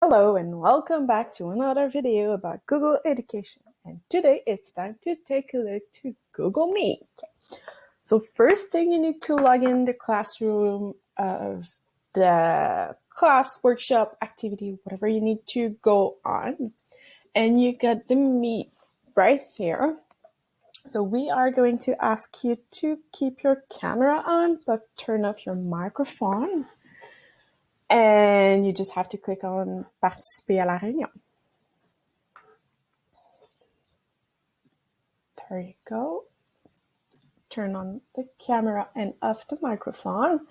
Hello and welcome back to another video about Google Education. And today it's time to take a look to Google Meet. So first thing, you need to log in the classroom of the class, workshop, activity, whatever you need to go on. And you get the Meet right here. So we are going to ask you to keep your camera on, but turn off your microphone. And you just have to click on Participer à la réunion. There you go. Turn on the camera and off the microphone.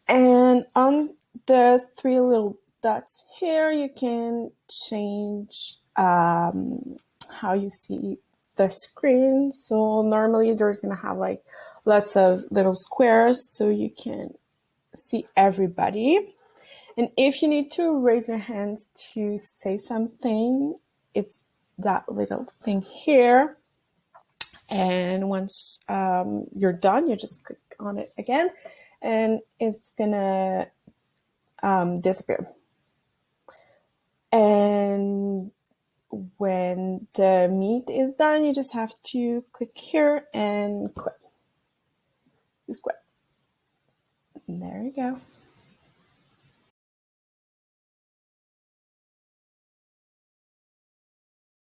And on the three little dots here, you can change how you see the screen. So normally there's going to have like lots of little squares so you can see everybody. And if you need to raise your hands to say something, it's that little thing here. And once you're done, you just click on it again and it's gonna disappear. And when the meet is done, you just have to click here and quit. Just quit. And there you go.